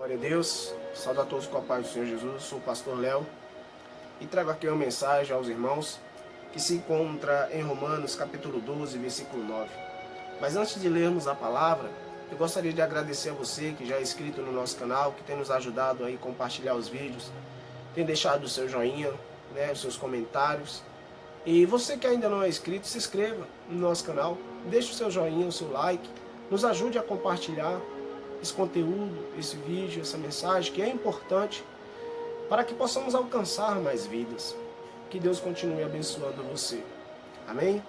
Glória a Deus, saúde a todos com a paz do Senhor Jesus. Sou o pastor Léo e trago aqui uma mensagem aos irmãos que se encontra em Romanos capítulo 12, versículo 9. Mas antes de lermos a palavra, eu gostaria de agradecer a você que já é inscrito no nosso canal, que tem nos ajudado aí a compartilhar os vídeos, tem deixado o seu joinha, os seus comentários. E você que ainda não é inscrito, se inscreva no nosso canal, deixe o seu joinha, o seu like, nos ajude a compartilhar esse conteúdo, esse vídeo, essa mensagem que é importante para que possamos alcançar mais vidas. Que Deus continue abençoando você. Amém?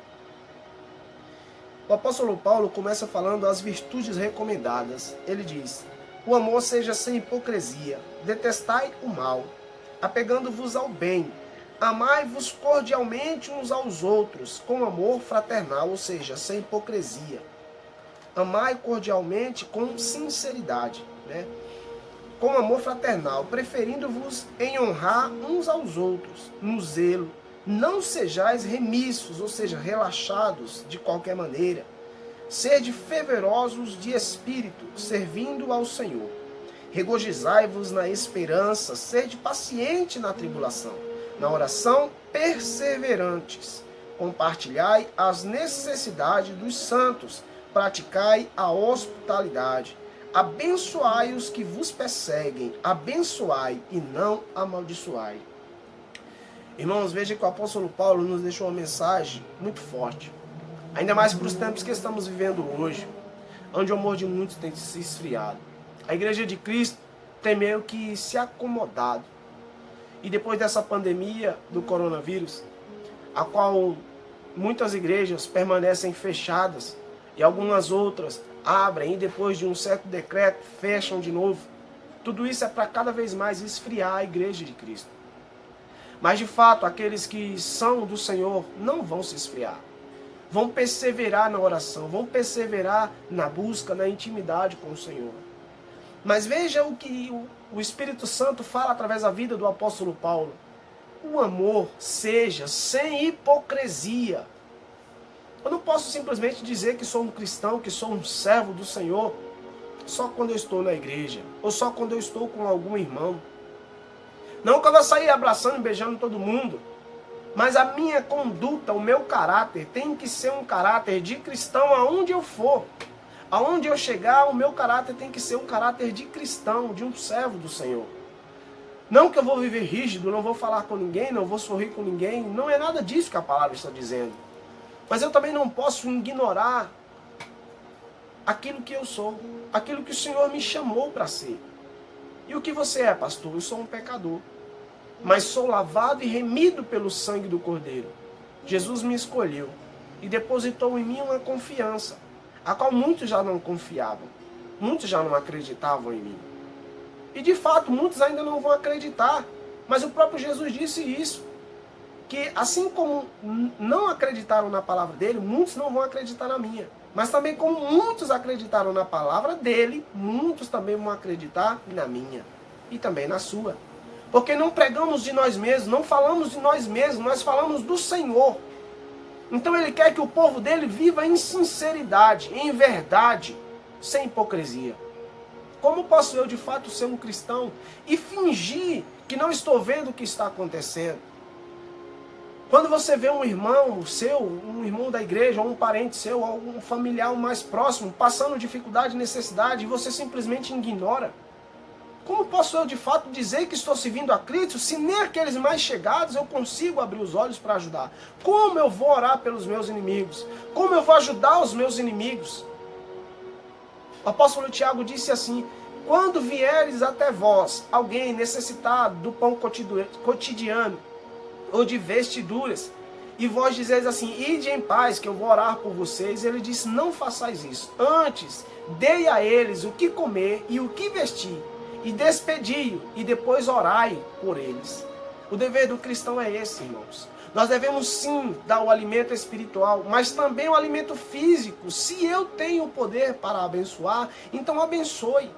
O apóstolo Paulo começa falando as virtudes recomendadas. Ele diz: o amor seja sem hipocrisia, detestai o mal, apegando-vos ao bem, amai-vos cordialmente uns aos outros, com amor fraternal, ou seja, sem hipocrisia. Amai cordialmente com sinceridade, com amor fraternal, preferindo-vos em honrar uns aos outros, no zelo. Não sejais remissos, ou seja, relaxados de qualquer maneira. Sede fervorosos de espírito, servindo ao Senhor. Regozijai-vos na esperança, sede paciente na tribulação. Na oração, perseverantes. Compartilhai as necessidades dos santos. Praticai a hospitalidade. Abençoai os que vos perseguem. Abençoai e não amaldiçoai. Irmãos, veja que o apóstolo Paulo nos deixou uma mensagem muito forte. Ainda mais para os tempos que estamos vivendo hoje, onde o amor de muitos tem se esfriado. A igreja de Cristo tem meio que se acomodado. E depois dessa pandemia do coronavírus, a qual muitas igrejas permanecem fechadas, e algumas outras abrem e depois de um certo decreto fecham de novo. Tudo isso é para cada vez mais esfriar a igreja de Cristo. Mas de fato, aqueles que são do Senhor não vão se esfriar. Vão perseverar na oração, vão perseverar na busca, na intimidade com o Senhor. Mas veja o que o Espírito Santo fala através da vida do apóstolo Paulo. O amor seja sem hipocrisia. Eu não posso simplesmente dizer que sou um cristão, que sou um servo do Senhor, só quando eu estou na igreja, ou só quando eu estou com algum irmão. Não que eu vou sair abraçando e beijando todo mundo, mas a minha conduta, o meu caráter, tem que ser um caráter de cristão aonde eu for. Aonde eu chegar, o meu caráter tem que ser um caráter de cristão, de um servo do Senhor. Não que eu vou viver rígido, não vou falar com ninguém, não vou sorrir com ninguém, não é nada disso que a palavra está dizendo. Mas eu também não posso ignorar aquilo que eu sou, aquilo que o Senhor me chamou para ser. E o que você é, pastor? Eu sou um pecador, mas sou lavado e remido pelo sangue do Cordeiro. Jesus me escolheu e depositou em mim uma confiança, a qual muitos já não confiavam, muitos já não acreditavam em mim. E de fato, muitos ainda não vão acreditar, mas o próprio Jesus disse isso. Que assim como não acreditaram na palavra dele, muitos não vão acreditar na minha. Mas também como muitos acreditaram na palavra dele, muitos também vão acreditar na minha. E também na sua. Porque não pregamos de nós mesmos, não falamos de nós mesmos, nós falamos do Senhor. Então ele quer que o povo dele viva em sinceridade, em verdade, sem hipocrisia. Como posso eu de fato ser um cristão e fingir que não estou vendo o que está acontecendo? Quando você vê um irmão seu, um irmão da igreja, ou um parente seu, ou um familiar mais próximo, passando dificuldade e necessidade, e você simplesmente ignora, como posso eu de fato dizer que estou servindo a Cristo, se nem aqueles mais chegados eu consigo abrir os olhos para ajudar? Como eu vou orar pelos meus inimigos? Como eu vou ajudar os meus inimigos? O apóstolo Tiago disse assim: quando vieres até vós alguém necessitado do pão cotidiano, ou de vestiduras, e vós dizeis assim: ide em paz, que eu vou orar por vocês. Ele disse: não façais isso. Antes, dei a eles o que comer e o que vestir, e despedi-o, e depois orai por eles. O dever do cristão é esse, irmãos. Nós devemos sim dar o alimento espiritual, mas também o alimento físico. Se eu tenho o poder para abençoar, então abençoe.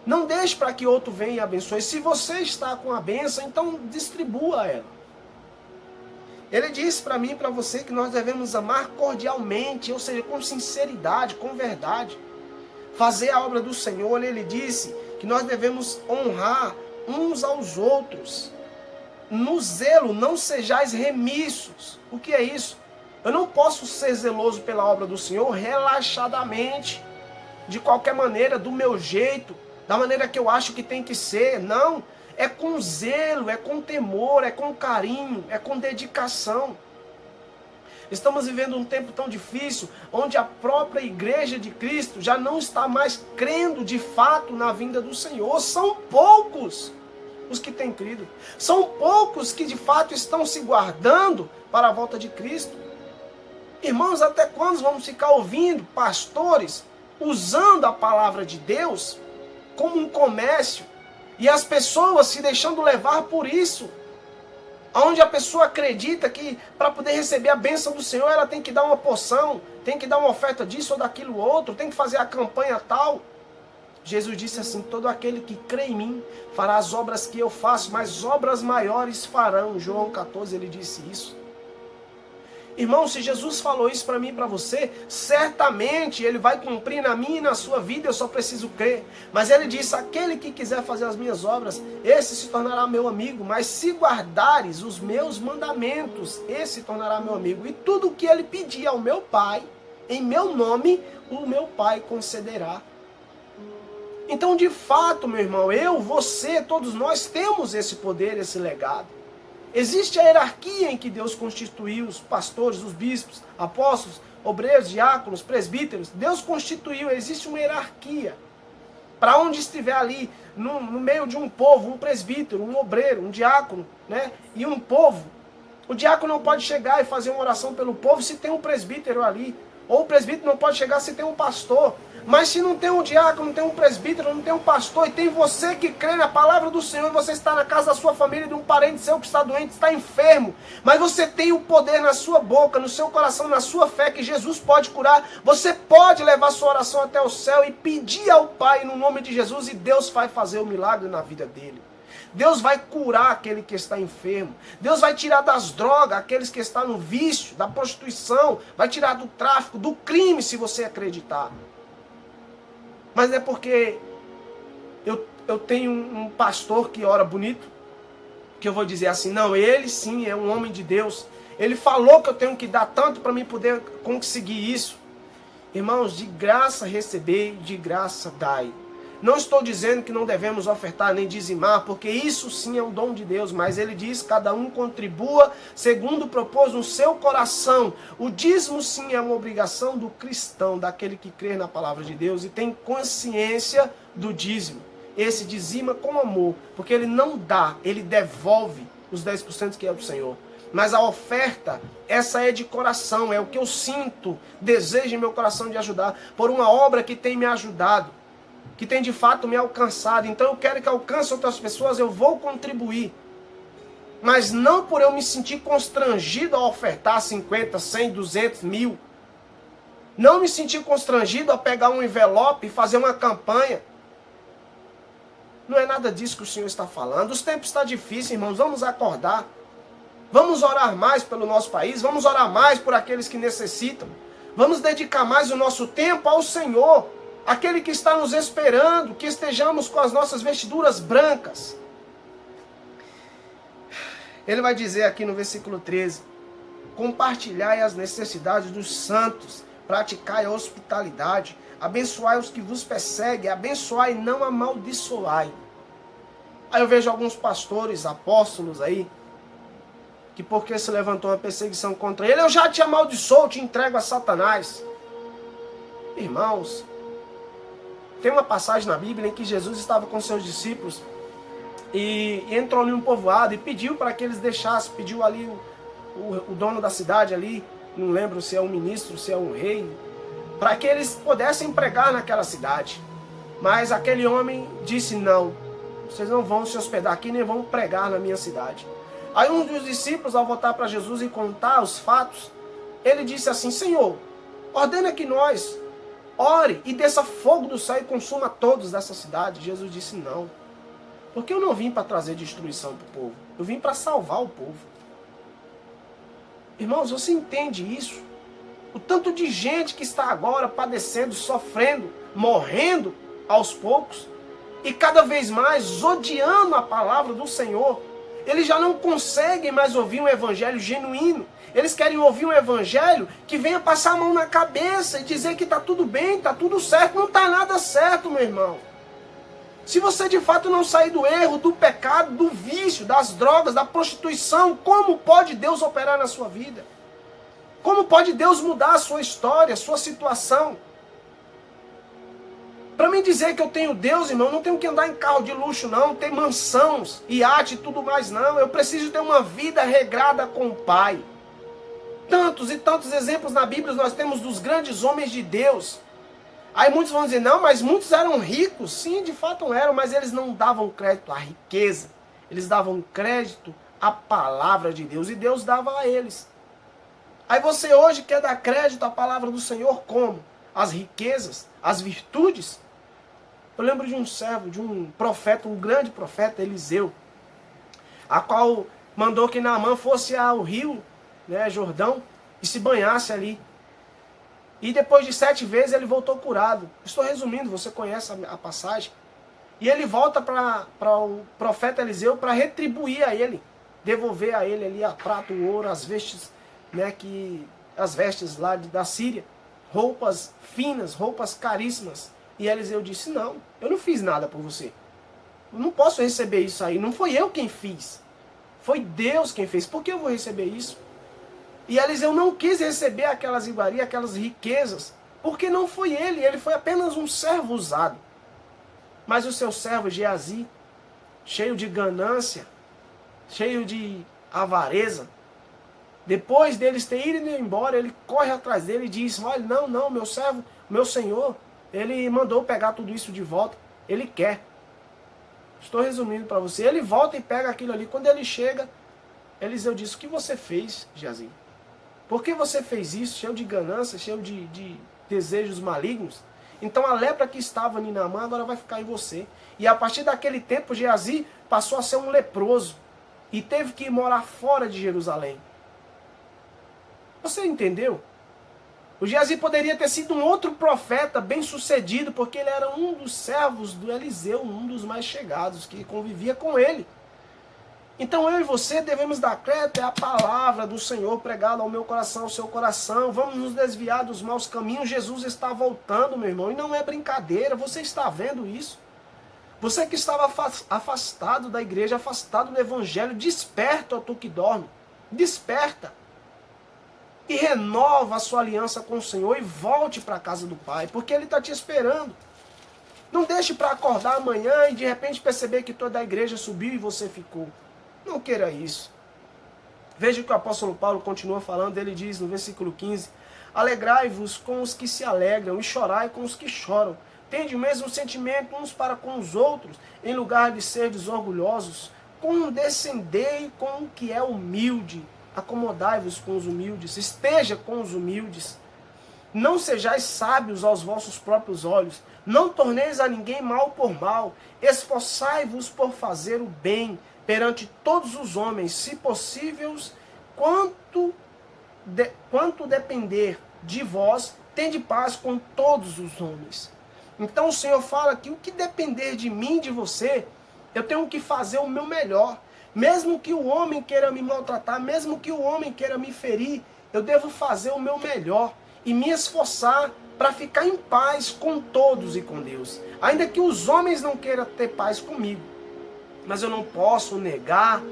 Não deixe para que outro venha e abençoe. Se você está com a bênção, então distribua ela. Ele disse para mim e para você que nós devemos amar cordialmente, ou seja, com sinceridade, com verdade. Fazer a obra do Senhor. Ele disse que nós devemos honrar uns aos outros. No zelo, não sejais remissos. O que é isso? Eu não posso ser zeloso pela obra do Senhor relaxadamente, de qualquer maneira, do meu jeito, da maneira que eu acho que tem que ser. Não, é com zelo, é com temor, é com carinho, é com dedicação. Estamos vivendo um tempo tão difícil, onde a própria igreja de Cristo já não está mais crendo de fato na vinda do Senhor. São poucos os que têm crido. São poucos que de fato estão se guardando para a volta de Cristo. Irmãos, até quando vamos ficar ouvindo pastores usando a palavra de Deus como um comércio e as pessoas se deixando levar por isso? Onde a pessoa acredita que para poder receber a bênção do Senhor ela tem que dar uma porção, tem que dar uma oferta disso ou daquilo outro, tem que fazer a campanha tal. Jesus disse assim: todo aquele que crê em mim fará as obras que eu faço, mas obras maiores farão. João 14 ele disse isso. Irmão, se Jesus falou isso para mim e para você, certamente Ele vai cumprir na minha e na sua vida, eu só preciso crer. Mas Ele disse: aquele que quiser fazer as minhas obras, esse se tornará meu amigo. Mas se guardares os meus mandamentos, esse se tornará meu amigo. E tudo o que Ele pedir ao meu Pai, em meu nome, o meu Pai concederá. Então, de fato, meu irmão, eu, você, todos nós temos esse poder, esse legado. Existe a hierarquia em que Deus constituiu os pastores, os bispos, apóstolos, obreiros, diáconos, presbíteros. Deus constituiu, existe uma hierarquia. Para onde estiver ali, no meio de um povo, um presbítero, um obreiro, um diácono, né, e um povo. O diácono não pode chegar e fazer uma oração pelo povo se tem um presbítero ali. Ou o presbítero não pode chegar se tem um pastor. Mas se não tem um diácono, não tem um presbítero, não tem um pastor, e tem você que crê na palavra do Senhor, e você está na casa da sua família, de um parente seu que está doente, está enfermo, mas você tem o poder na sua boca, no seu coração, na sua fé, que Jesus pode curar, você pode levar sua oração até o céu e pedir ao Pai no nome de Jesus, e Deus vai fazer o milagre na vida dele. Deus vai curar aquele que está enfermo. Deus vai tirar das drogas aqueles que estão no vício, da prostituição, vai tirar do tráfico, do crime, se você acreditar. Mas é porque eu tenho um pastor que ora bonito, que eu vou dizer assim: não, ele sim é um homem de Deus. Ele falou que eu tenho que dar tanto para mim poder conseguir isso. Irmãos, de graça recebei, de graça dai. Não estou dizendo que não devemos ofertar nem dizimar, porque isso sim é um dom de Deus, mas ele diz: cada um contribua segundo propôs no seu coração. O dízimo sim é uma obrigação do cristão, daquele que crê na palavra de Deus e tem consciência do dízimo. Esse dizima com amor, porque ele não dá, ele devolve os 10% que é do Senhor. Mas a oferta, essa é de coração, é o que eu sinto, desejo em meu coração de ajudar, por uma obra que tem me ajudado, que tem de fato me alcançado. Então eu quero que alcance outras pessoas, eu vou contribuir. Mas não por eu me sentir constrangido a ofertar 50, 100, 200, 1000. Não me sentir constrangido a pegar um envelope e fazer uma campanha. Não é nada disso que o Senhor está falando. Os tempos estão difíceis, irmãos, vamos acordar. Vamos orar mais pelo nosso país, vamos orar mais por aqueles que necessitam. Vamos dedicar mais o nosso tempo ao Senhor. Aquele que está nos esperando, que estejamos com as nossas vestiduras brancas. Ele vai dizer aqui no versículo 13: compartilhai as necessidades dos santos, praticai a hospitalidade, abençoai os que vos perseguem, abençoai e não amaldiçoai. Aí eu vejo alguns pastores, apóstolos aí, que porque se levantou uma perseguição contra ele, eu já te amaldiçoo, te entrego a Satanás. Irmãos, tem uma passagem na Bíblia em que Jesus estava com seus discípulos e entrou em um povoado e pediu para que eles deixassem, pediu ali o dono da cidade ali, não lembro se é um ministro, se é um rei, para que eles pudessem pregar naquela cidade. Mas aquele homem disse: não, vocês não vão se hospedar aqui, nem vão pregar na minha cidade. Aí um dos discípulos, ao voltar para Jesus e contar os fatos, ele disse assim: Senhor, ordena que nós ore e desça fogo do céu e consuma todos dessa cidade. Jesus disse: não, porque eu não vim para trazer destruição para o povo, eu vim para salvar o povo. Irmãos, você entende isso? O tanto de gente que está agora padecendo, sofrendo, morrendo aos poucos, e cada vez mais odiando a palavra do Senhor. Eles já não conseguem mais ouvir um evangelho genuíno. Eles querem ouvir um evangelho que venha passar a mão na cabeça e dizer que está tudo bem, está tudo certo. Não está nada certo, meu irmão. Se você de fato não sair do erro, do pecado, do vício, das drogas, da prostituição, como pode Deus operar na sua vida? Como pode Deus mudar a sua história, a sua situação? Para mim dizer que eu tenho Deus, irmão, não tenho que andar em carro de luxo, não, ter mansões, iate e tudo mais, não. Eu preciso ter uma vida regrada com o Pai. Tantos e tantos exemplos na Bíblia nós temos dos grandes homens de Deus. Aí muitos vão dizer, não, mas muitos eram ricos. Sim, de fato eram, mas eles não davam crédito à riqueza. Eles davam crédito à palavra de Deus e Deus dava a eles. Aí você hoje quer dar crédito à palavra do Senhor como? As riquezas, as virtudes? Eu lembro de um servo, de um profeta, um grande profeta, Eliseu, a qual mandou que Naamã fosse ao rio, né, Jordão, e se banhasse ali. E depois de 7 vezes ele voltou curado. Estou resumindo, você conhece a passagem. E ele volta para o profeta Eliseu para retribuir a ele, devolver a ele ali a prata, o ouro, as vestes, né, as vestes lá da Síria, roupas finas, roupas caríssimas. E Eliseu disse, não, eu não fiz nada por você. Eu não posso receber isso aí, não foi eu quem fiz. Foi Deus quem fez, por que eu vou receber isso? E Eliseu não quis receber aquelas iguarias, aquelas riquezas, porque não foi ele foi apenas um servo usado. Mas o seu servo Geazi, cheio de ganância, cheio de avareza, depois deles terem ido embora, ele corre atrás dele e diz, olha, não, meu servo, meu senhor, ele mandou pegar tudo isso de volta, ele quer. Estou resumindo para você, ele volta e pega aquilo ali. Quando ele chega, Eliseu diz, o que você fez, Geazi? Por que você fez isso, cheio de ganância, cheio de desejos malignos? Então a lepra que estava em Naamã agora vai ficar em você. E a partir daquele tempo, Geazi passou a ser um leproso. E teve que ir morar fora de Jerusalém. Você entendeu? O Geazi poderia ter sido um outro profeta bem sucedido, porque ele era um dos servos do Eliseu, um dos mais chegados, que convivia com ele. Então eu e você devemos dar crédito à palavra do Senhor pregada ao meu coração, ao seu coração. Vamos nos desviar dos maus caminhos. Jesus está voltando, meu irmão, e não é brincadeira. Você está vendo isso? Você que estava afastado da igreja, afastado do evangelho, desperta, ó tu que dorme. Desperta. E renova a sua aliança com o Senhor e volte para a casa do Pai, porque Ele está te esperando. Não deixe para acordar amanhã e de repente perceber que toda a igreja subiu e você ficou. Não queira isso. Veja o que o apóstolo Paulo continua falando. Ele diz no versículo 15, alegrai-vos com os que se alegram e chorai com os que choram. Tende o mesmo sentimento uns para com os outros, em lugar de serdes orgulhosos. Condescendei com o que é humilde. Acomodai-vos com os humildes. Esteja com os humildes. Não sejais sábios aos vossos próprios olhos. Não torneis a ninguém mal por mal. Esforçai-vos por fazer o bem perante todos os homens, se possível, quanto depender de vós, tende paz com todos os homens. Então o Senhor fala que o que depender de mim, de você, eu tenho que fazer o meu melhor. Mesmo que o homem queira me maltratar, mesmo que o homem queira me ferir, eu devo fazer o meu melhor e me esforçar para ficar em paz com todos e com Deus. Ainda que os homens não queiram ter paz comigo. Mas eu não posso negar,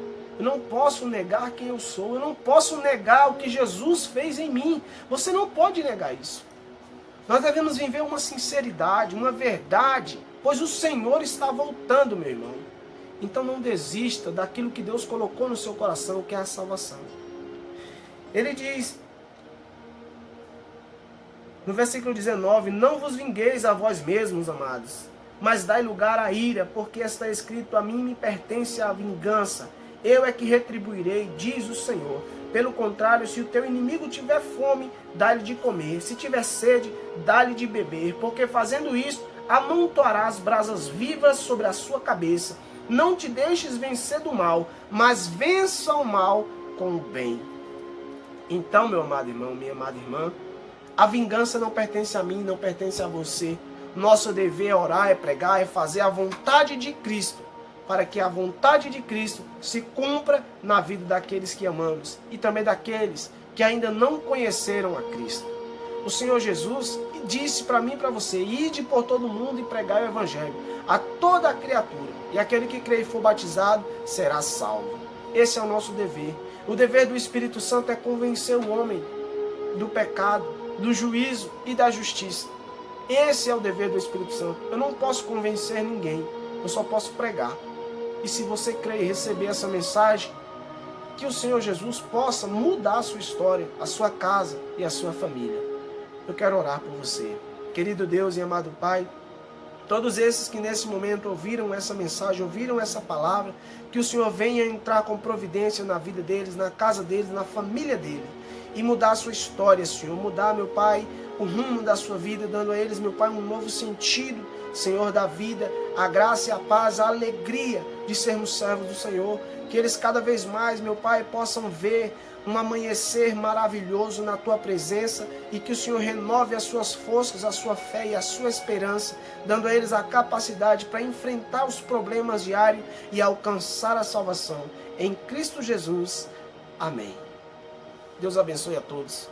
quem eu sou, eu não posso negar o que Jesus fez em mim. Você não pode negar isso. Nós devemos viver uma sinceridade, uma verdade, pois o Senhor está voltando, meu irmão. Então não desista daquilo que Deus colocou no seu coração, que é a salvação. Ele diz, no versículo 19, não vos vingueis a vós mesmos, amados, mas dai lugar à ira, porque está escrito, a mim me pertence a vingança, eu é que retribuirei, diz o Senhor. Pelo contrário, se o teu inimigo tiver fome, dá-lhe de comer, se tiver sede, dá-lhe de beber, porque fazendo isso, amontoarás brasas vivas sobre a sua cabeça. Não te deixes vencer do mal, mas vença o mal com o bem. Então, meu amado irmão, minha amada irmã, a vingança não pertence a mim, não pertence a você. Nosso dever é orar, é pregar, é fazer a vontade de Cristo, para que a vontade de Cristo se cumpra na vida daqueles que amamos e também daqueles que ainda não conheceram a Cristo. O Senhor Jesus disse para mim e para você: ide por todo mundo e pregai o Evangelho a toda a criatura, e aquele que crê e for batizado será salvo. Esse é o nosso dever. O dever do Espírito Santo é convencer o homem do pecado, do juízo e da justiça. Esse é o dever do Espírito Santo. Eu não posso convencer ninguém, eu só posso pregar. E se você crer e receber essa mensagem, que o Senhor Jesus possa mudar a sua história, a sua casa e a sua família. Eu quero orar por você. Querido Deus e amado Pai, todos esses que nesse momento ouviram essa mensagem, ouviram essa palavra, que o Senhor venha entrar com providência na vida deles, na casa deles, na família deles, e mudar a sua história, Senhor. Mudar, meu Pai, o rumo da sua vida, dando a eles, meu Pai, um novo sentido, Senhor, da vida, a graça e a paz, a alegria de sermos servos do Senhor. Que eles cada vez mais, meu Pai, possam ver um amanhecer maravilhoso na Tua presença e que o Senhor renove as suas forças, a sua fé e a sua esperança, dando a eles a capacidade para enfrentar os problemas diários e alcançar a salvação. Em Cristo Jesus. Amém. Deus abençoe a todos.